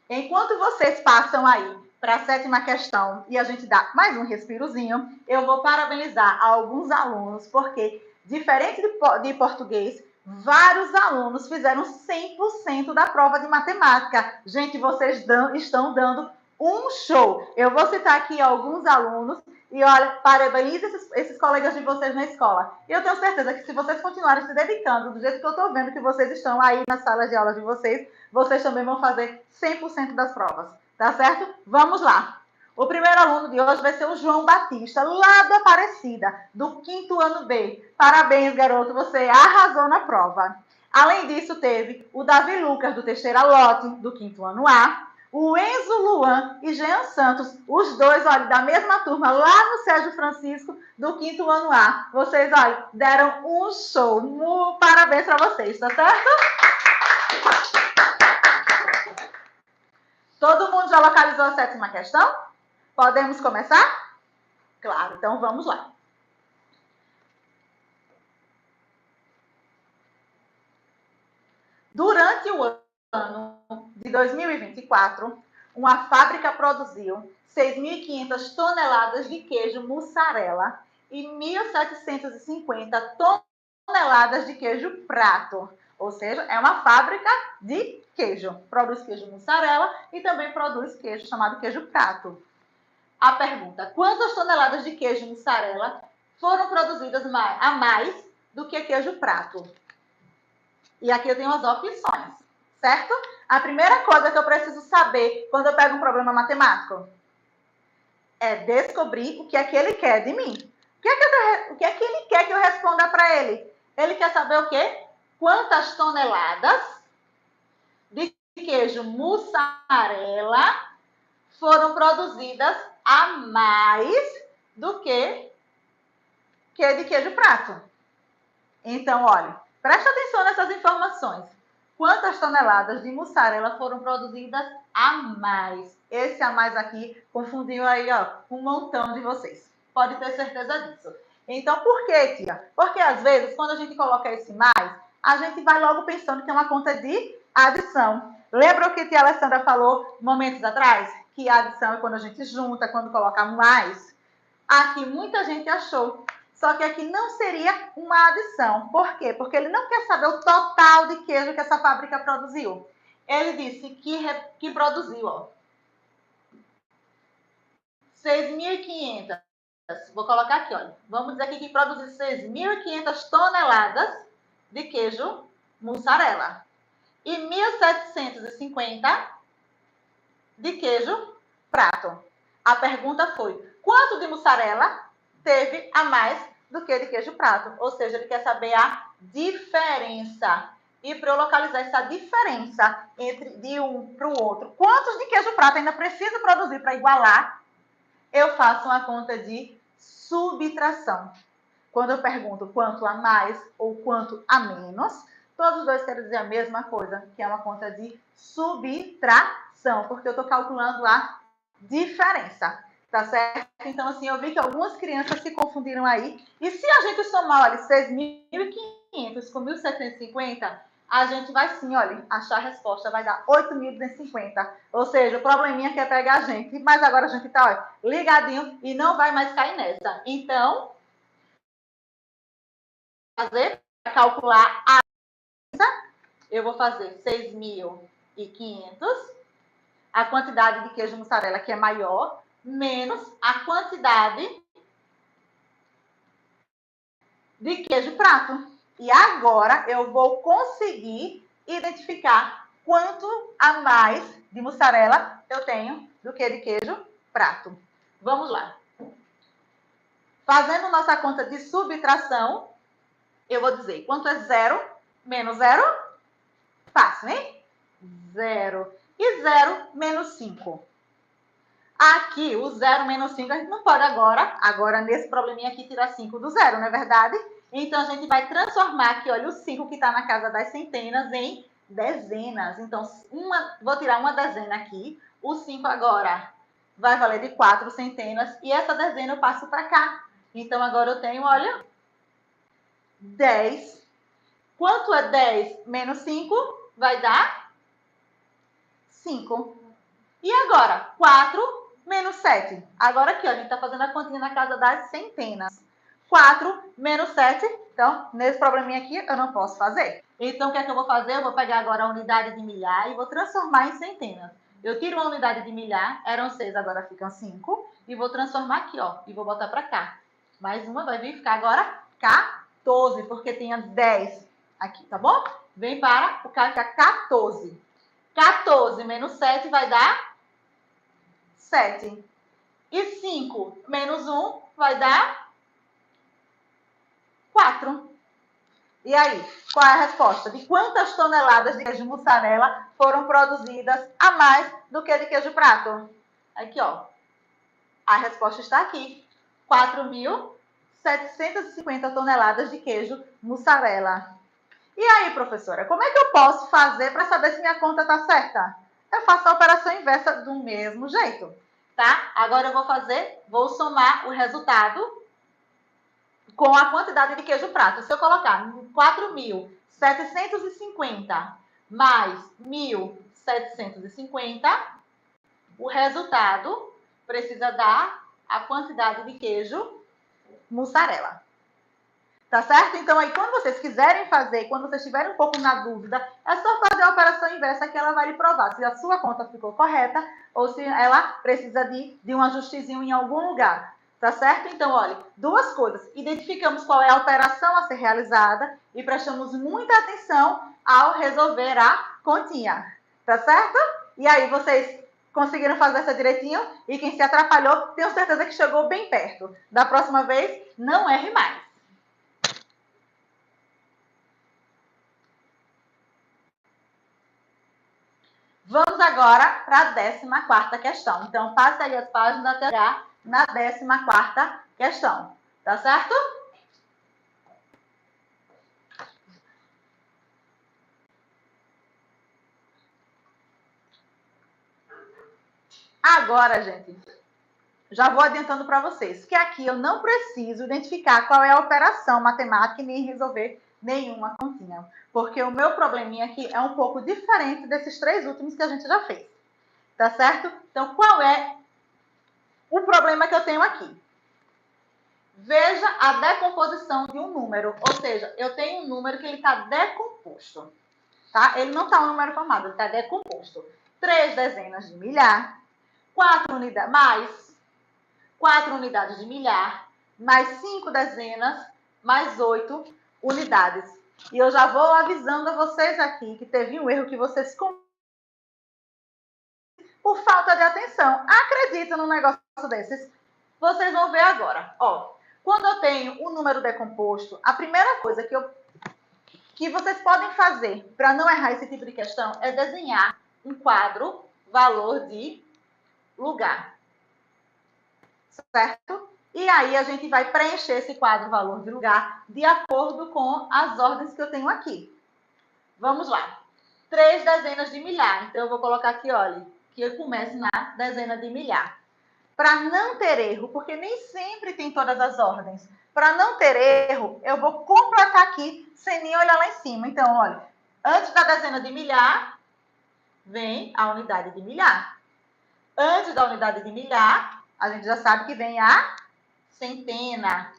Enquanto vocês passam aí para a 7ª questão e a gente dá mais um respirozinho, eu vou parabenizar alguns alunos, porque, diferente de português, vários alunos fizeram 100% da prova de matemática. Gente, vocês estão dando um show. Eu vou citar aqui alguns alunos e, olha, parabenize esses colegas de vocês na escola. E eu tenho certeza que se vocês continuarem se dedicando do jeito que eu estou vendo que vocês estão aí na sala de aula de vocês também vão fazer 100% das provas, tá certo? Vamos lá. O primeiro aluno de hoje vai ser o João Batista, lá da Aparecida, do 5º ano B. Parabéns, garoto, você arrasou na prova. Além disso, teve o Davi Lucas, do Teixeira Lote, do 5º ano A, o Enzo Luan e Jean Santos, os dois, olha, da mesma turma, lá no Sérgio Francisco, do 5º ano A. Vocês, olha, deram um show. Parabéns para vocês, tá certo? Todo mundo já localizou a 7ª questão? Podemos começar? Claro, então vamos lá. Durante o ano de 2024, uma fábrica produziu 6.500 toneladas de queijo mussarela e 1.750 toneladas de queijo prato. Ou seja, é uma fábrica de queijo. Produz queijo mussarela e também produz queijo chamado queijo prato. A pergunta: quantas toneladas de queijo mussarela foram produzidas a mais do que queijo prato? E aqui eu tenho as opções, certo? A primeira coisa que eu preciso saber quando eu pego um problema matemático é descobrir o que é que ele quer de mim. O que é que ele quer que eu responda para ele? Ele quer saber o quê? Quantas toneladas de queijo mussarela foram produzidas a mais do que de queijo prato. Então, olha, preste atenção nessas informações. Quantas toneladas de mussarela foram produzidas a mais? Esse a mais aqui confundiu aí, ó, um montão de vocês. Pode ter certeza disso. Então, por quê, tia? Porque às vezes, quando a gente coloca esse mais, a gente vai logo pensando que é uma conta de adição. Lembra o que a tia Alessandra falou momentos atrás? Que a adição é quando a gente junta, quando coloca mais. Aqui muita gente achou. Só que aqui não seria uma adição. Por quê? Porque ele não quer saber o total de queijo que essa fábrica produziu. Ele disse que produziu, ó, 6.500. Vou colocar aqui, olha. Vamos dizer aqui que produziu 6.500 toneladas de queijo mussarela. E 1.750 de queijo prato. A pergunta foi: quanto de mussarela teve a mais do que de queijo prato? Ou seja, ele quer saber a diferença. E para eu localizar essa diferença entre de um para o outro, quantos de queijo prato ainda preciso produzir para igualar, eu faço uma conta de subtração. Quando eu pergunto quanto a mais ou quanto a menos, todos os dois querem dizer a mesma coisa, que é uma conta de subtração, porque eu estou calculando a diferença, tá certo? Então, assim, eu vi que algumas crianças se confundiram aí. E se a gente somar, olha, 6.500 com 1.750, a gente vai sim, olha, achar a resposta, vai dar 8.250. Ou seja, o probleminha que é pegar a gente. Mas agora a gente tá, olha, ligadinho e não vai mais cair nessa. Então, fazer para calcular a eu vou fazer 6.500, a quantidade de queijo mussarela que é maior, menos a quantidade de queijo prato. E agora eu vou conseguir identificar quanto a mais de mussarela eu tenho do que de queijo prato. Vamos lá. Fazendo nossa conta de subtração, eu vou dizer quanto é 0 menos 0? Fácil, hein? 0. E 0 menos 5. Aqui, o 0 menos 5, a gente não pode agora nesse probleminha aqui, tirar 5 do 0, não é verdade? Então, a gente vai transformar aqui, olha, o 5 que está na casa das centenas em dezenas. Então, vou tirar uma dezena aqui. O 5 agora vai valer de 4 centenas. E essa dezena eu passo para cá. Então, agora eu tenho, olha, 10. Quanto é 10 menos 5? Vai dar 5. E agora, 4 menos 7. Agora aqui, ó, a gente está fazendo a continha na casa das centenas. 4 menos 7. Então, nesse probleminha aqui, eu não posso fazer. Então, o que é que eu vou fazer? Eu vou pegar agora a unidade de milhar e vou transformar em centenas. Eu tiro uma unidade de milhar, eram 6, agora ficam 5. E vou transformar aqui, ó, e vou botar para cá. Mais uma vai vir ficar agora 14, porque tinha 10 aqui, tá bom? Vem para o 14. 14 menos 7 vai dar 7. E 5 menos 1 vai dar 4. E aí, qual é a resposta? De quantas toneladas de queijo mussarela foram produzidas a mais do que de queijo prato? Aqui, ó. A resposta está aqui. 4.750 toneladas de queijo mussarela. E aí, professora, como é que eu posso fazer para saber se minha conta está certa? Eu faço a operação inversa do mesmo jeito, tá? Agora eu vou somar o resultado com a quantidade de queijo prato. Se eu colocar 4.750 mais 1.750, o resultado precisa dar a quantidade de queijo mussarela. Tá certo? Então, aí, quando vocês quiserem fazer, quando vocês estiverem um pouco na dúvida, é só fazer a operação inversa que ela vai lhe provar se a sua conta ficou correta ou se ela precisa de um ajustezinho em algum lugar. Tá certo? Então, olha, duas coisas. Identificamos qual é a operação a ser realizada e prestamos muita atenção ao resolver a continha. Tá certo? E aí, vocês conseguiram fazer essa direitinho? E quem se atrapalhou, tenho certeza que chegou bem perto. Da próxima vez, não erre mais. Vamos agora para a 14ª questão. Então, passe aí as páginas até chegar na 14ª questão. Tá certo? Agora, gente, já vou adiantando para vocês que aqui eu não preciso identificar qual é a operação matemática e nem resolver nenhuma continha. Porque o meu probleminha aqui é um pouco diferente desses 3 últimos que a gente já fez. Tá certo? Então, qual é o problema que eu tenho aqui? Veja a decomposição de um número, ou seja, eu tenho um número que ele está decomposto, tá? Ele não está um número formado, ele está decomposto. 3 dezenas de milhar, 4 unidades, mais 4 unidades de milhar, mais 5 dezenas, mais 8 unidades. E eu já vou avisando a vocês aqui que teve um erro que vocês por falta de atenção. Acredita num negócio desses? Vocês vão ver agora, ó. Quando eu tenho um número decomposto, a primeira coisa que vocês podem fazer para não errar esse tipo de questão é desenhar um quadro valor de lugar. Certo? E aí a gente vai preencher esse quadro valor de lugar de acordo com as ordens que eu tenho aqui. Vamos lá. 3 dezenas de milhar. Então eu vou colocar aqui, olha, que eu comece na dezena de milhar. Para não ter erro, porque nem sempre tem todas as ordens. Para não ter erro, eu vou completar aqui sem nem olhar lá em cima. Então, olha, antes da dezena de milhar, vem a unidade de milhar. Antes da unidade de milhar, a gente já sabe que vem a centena.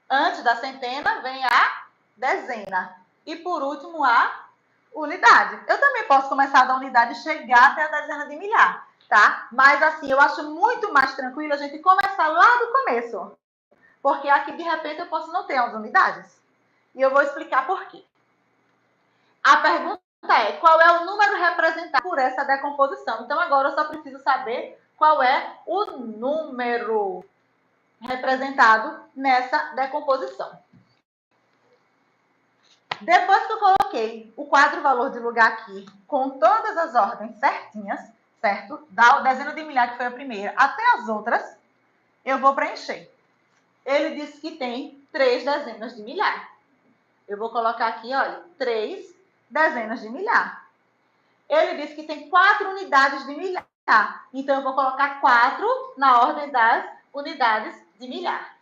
Antes da centena, vem a dezena. E, por último, a unidade. Eu também posso começar da unidade e chegar até a dezena de milhar. Tá? Mas assim, eu acho muito mais tranquilo a gente começar lá do começo. Porque aqui, de repente, eu posso não ter as unidades. E eu vou explicar por quê. A pergunta é, qual é o número representado por essa decomposição? Então, agora eu só preciso saber qual é o número representado nessa decomposição. Depois que eu coloquei o quadro valor de lugar aqui, com todas as ordens certinhas, certo? Da dezena de milhar, que foi a primeira, até as outras, eu vou preencher. Ele disse que tem 3 dezenas de milhar. Eu vou colocar aqui, olha, 3 dezenas de milhar. Ele disse que tem 4 unidades de milhar. Então, eu vou colocar 4 na ordem das unidades de milhar.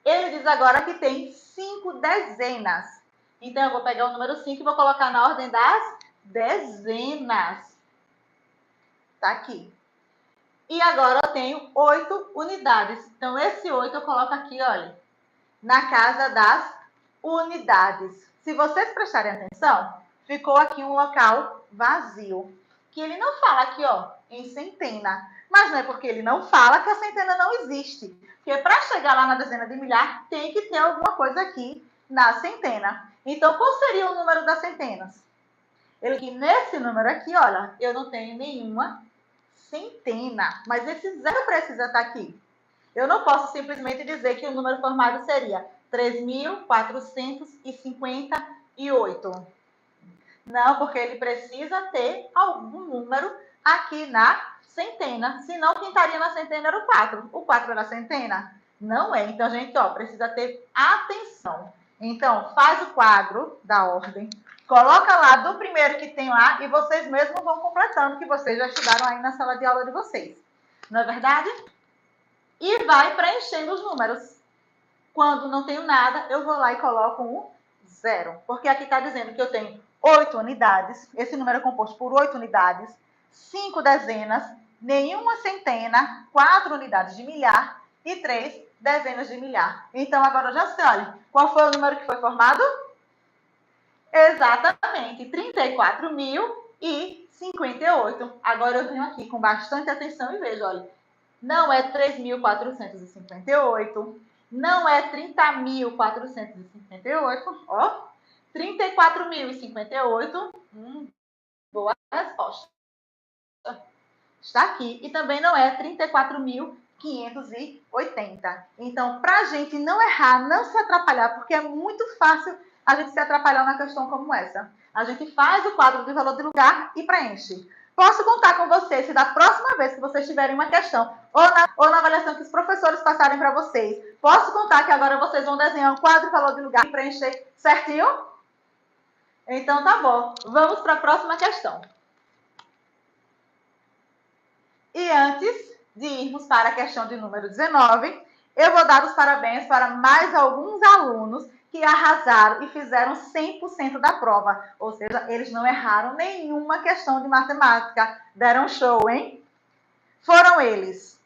Ele diz agora que tem 5 dezenas. Então, eu vou pegar o número 5 e vou colocar na ordem das dezenas. Tá aqui. E agora eu tenho 8 unidades. Então, esse 8 eu coloco aqui, olha, na casa das unidades. Se vocês prestarem atenção, ficou aqui um local vazio. Que ele não fala aqui, ó, em centena. Mas não é porque ele não fala que a centena não existe. Porque para chegar lá na dezena de milhar, tem que ter alguma coisa aqui na centena. Então, qual seria o número das centenas? Ele que nesse número aqui, olha, eu não tenho nenhuma centena. Mas esse zero precisa estar aqui. Eu não posso simplesmente dizer que o número formado seria 3.458. Não, porque ele precisa ter algum número aqui na centena. Senão, quem estaria na centena era o 4. O 4 era a centena? Não é. Então, gente, ó, precisa ter atenção. Então, faz o quadro da ordem. Coloca lá do primeiro que tem lá e vocês mesmos vão completando, que vocês já estudaram aí na sala de aula de vocês. Não é verdade? E vai preenchendo os números. Quando não tenho nada, eu vou lá e coloco um 0. Porque aqui está dizendo que eu tenho 8 unidades. Esse número é composto por 8 unidades, 5 dezenas, nenhuma centena, 4 unidades de milhar e 3 dezenas de milhar. Então, agora já sei, olha, qual foi o número que foi formado? Exatamente, 34.058. Agora eu venho aqui com bastante atenção e vejo, olha, não é 3.458, não é 30.458, ó, 34.058, boa resposta. Está aqui. E também não é 34.580. Então, para a gente não errar, não se atrapalhar, porque é muito fácil a gente se atrapalhar na questão como essa. A gente faz o quadro de valor de lugar e preenche. Posso contar com vocês se da próxima vez que vocês tiverem uma questão ou na avaliação que os professores passarem para vocês, posso contar que agora vocês vão desenhar um quadro de valor de lugar e preencher certinho? Então, tá bom. Vamos para a próxima questão. E antes de irmos para a questão de número 19, eu vou dar os parabéns para mais alguns alunos que arrasaram e fizeram 100% da prova. Ou seja, eles não erraram nenhuma questão de matemática. Deram show, hein? Foram eles: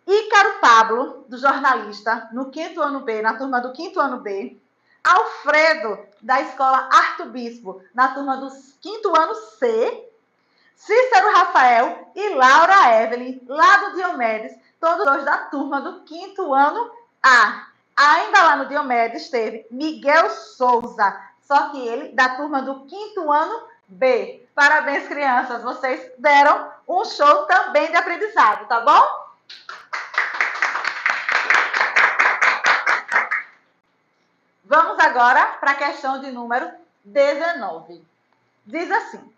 Ícaro Pablo, do jornalista, no 5º ano B, na turma do 5º ano B. Alfredo, da escola Arthur Bispo, na turma do 5º ano C. Cícero Rafael e Laura Evelyn, lá do Diomedes, todos dois da turma do 5º ano A. Ainda lá no Diomedes teve Miguel Souza, só que ele da turma do 5º ano B. Parabéns, crianças, vocês deram um show também de aprendizado, tá bom? Vamos agora para a questão de número 19. Diz assim: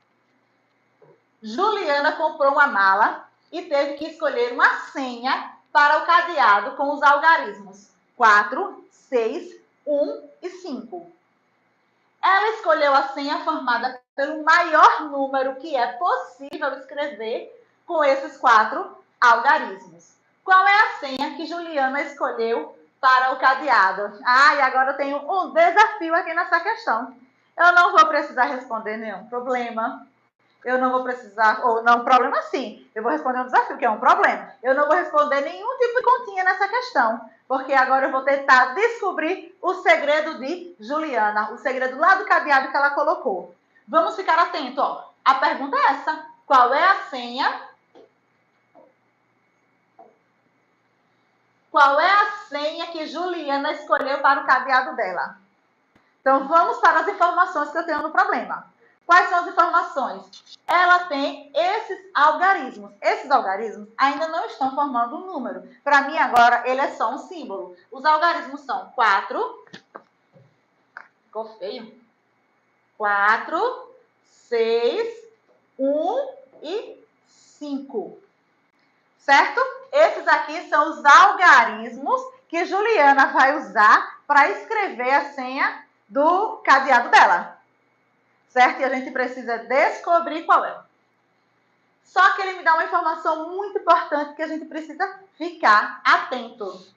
Juliana comprou uma mala e teve que escolher uma senha para o cadeado com os algarismos 4, 6, 1 e 5. Ela escolheu a senha formada pelo maior número que é possível escrever com esses 4 algarismos. Qual é a senha que Juliana escolheu para o cadeado? E agora eu tenho um desafio aqui nessa questão. Eu não vou precisar responder nenhum problema. Eu não vou precisar, ou não, problema sim. Eu vou responder um desafio, que é um problema. Eu não vou responder nenhum tipo de continha nessa questão, porque agora eu vou tentar descobrir o segredo de Juliana, o segredo lá do cadeado que ela colocou. Vamos ficar atento, ó. A pergunta é essa: qual é a senha? Qual é a senha que Juliana escolheu para o cadeado dela? Então, vamos para as informações que eu tenho no problema. Quais são as informações? Ela tem esses algarismos. Esses algarismos ainda não estão formando um número. Para mim, agora, ele é só um símbolo. Os algarismos são 4. Ficou feio. 4, 6, 1 e 5. Certo? Esses aqui são os algarismos que Juliana vai usar para escrever a senha do cadeado dela, certo? E a gente precisa descobrir qual é. Só que ele me dá uma informação muito importante que a gente precisa ficar atento.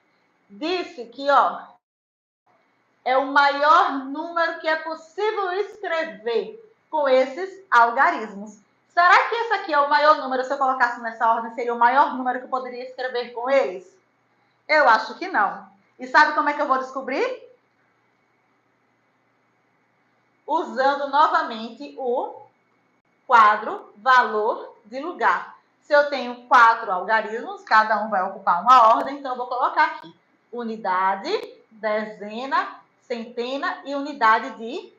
Disse que, ó, é o maior número que é possível escrever com esses algarismos. Será que esse aqui é o maior número? Se eu colocasse nessa ordem, seria o maior número que eu poderia escrever com eles? Eu acho que não. E sabe como é que eu vou descobrir? Usando novamente o quadro valor de lugar. Se eu tenho 4 algarismos, cada um vai ocupar uma ordem, então eu vou colocar aqui unidade, dezena, centena e unidade de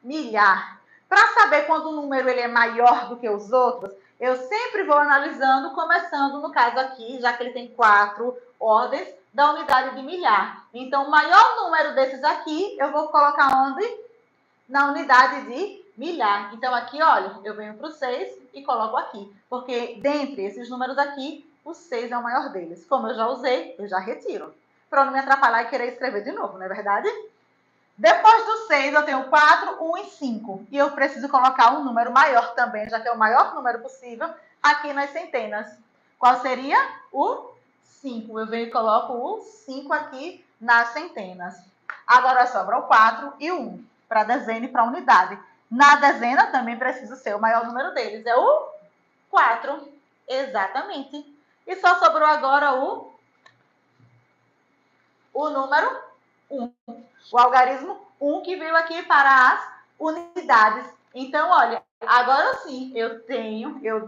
milhar. Para saber quando o número ele é maior do que os outros, eu sempre vou analisando, começando no caso aqui, já que ele tem 4 ordens, da unidade de milhar. Então, o maior número desses aqui, eu vou colocar onde? Na unidade de milhar. Então, aqui, olha, eu venho para o 6 e coloco aqui. Porque, dentre esses números aqui, o 6 é o maior deles. Como eu já usei, eu já retiro. Para não me atrapalhar e querer escrever de novo, não é verdade? Depois do 6, eu tenho 4, 1 e 5. E eu preciso colocar um número maior também, já que é o maior número possível, aqui nas centenas. Qual seria? O 5. Eu venho e coloco o 5 aqui nas centenas. Agora sobra o 4 e o 1, para dezena e para unidade. Na dezena também preciso ser o maior número deles. É o 4. Exatamente. E só sobrou agora o número 1. O algarismo 1 que veio aqui para as unidades. Então, olha, agora sim, eu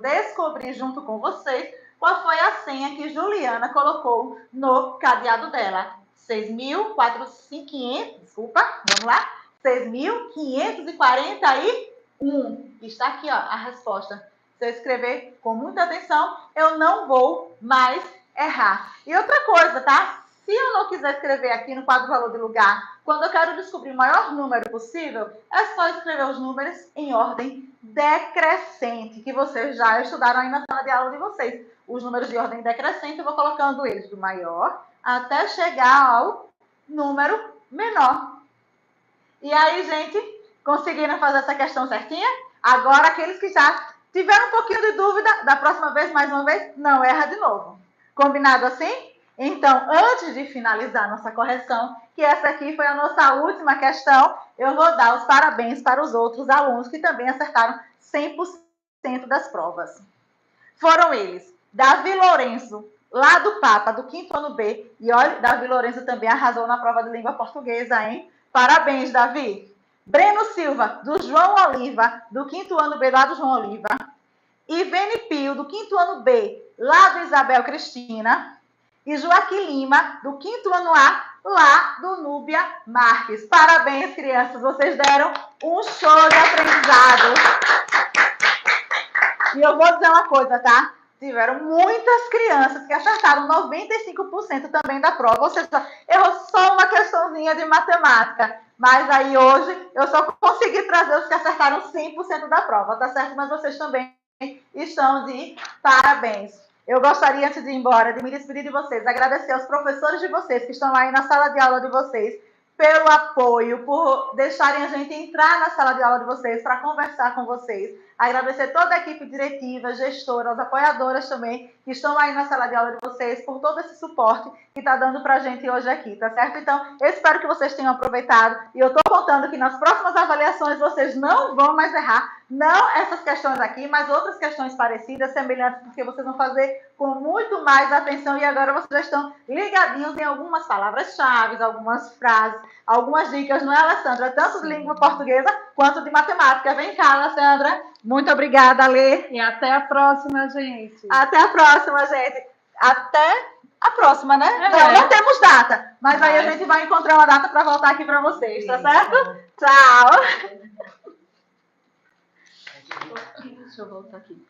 descobri junto com vocês qual foi a senha que Juliana colocou no cadeado dela. 6.400, desculpa, vamos lá. 6.541. Está aqui, ó, a resposta. Se eu escrever com muita atenção, eu não vou mais errar. E outra coisa, tá? Se eu não quiser escrever aqui no quadro valor de lugar, quando eu quero descobrir o maior número possível, é só escrever os números em ordem decrescente, que vocês já estudaram aí na sala de aula de vocês. Os números de ordem decrescente, eu vou colocando eles do maior até chegar ao número menor. E aí, gente, conseguiram fazer essa questão certinha? Agora, aqueles que já tiveram um pouquinho de dúvida, da próxima vez, mais uma vez, não erra de novo. Combinado assim? Então, antes de finalizar nossa correção, que essa aqui foi a nossa última questão, eu vou dar os parabéns para os outros alunos que também acertaram 100% das provas. Foram eles, Davi Lourenço, lá do Papa, do 5º ano B, e olha, Davi Lourenço também arrasou na prova de língua portuguesa, hein? Parabéns, Davi. Breno Silva, do João Oliva, do 5º ano B, lá do João Oliva. Ivene Pio, do 5º ano B, lá do Isabel Cristina. E Joaquim Lima, do 5º ano A, lá do Núbia Marques. Parabéns, crianças, vocês deram um show de aprendizado. E eu vou dizer uma coisa, tá? Tiveram muitas crianças que acertaram 95% também da prova. Ou seja, errou só uma questãozinha de matemática. Mas aí hoje eu só consegui trazer os que acertaram 100% da prova, tá certo? Mas vocês também estão de parabéns. Eu gostaria, antes de ir embora, de me despedir de vocês, agradecer aos professores de vocês que estão aí na sala de aula de vocês, pelo apoio, por deixarem a gente entrar na sala de aula de vocês para conversar com vocês. Agradecer toda a equipe diretiva, gestora, as apoiadoras também, que estão aí na sala de aula de vocês, por todo esse suporte que está dando para a gente hoje aqui, tá certo? Então, eu espero que vocês tenham aproveitado e eu estou contando que nas próximas avaliações vocês não vão mais errar, não essas questões aqui, mas outras questões parecidas, semelhantes, porque vocês vão fazer com muito mais atenção e agora vocês já estão ligadinhos em algumas palavras-chave, algumas frases, algumas dicas, não é, Alessandra? Tanto de língua portuguesa quanto de matemática. Vem cá, Alessandra. Muito obrigada, Lê. E até a próxima, gente. Até a próxima, gente. Até a próxima, né? Não temos data, mas aí a gente vai encontrar uma data para voltar aqui para vocês, tá certo? Tchau. Deixa eu voltar aqui.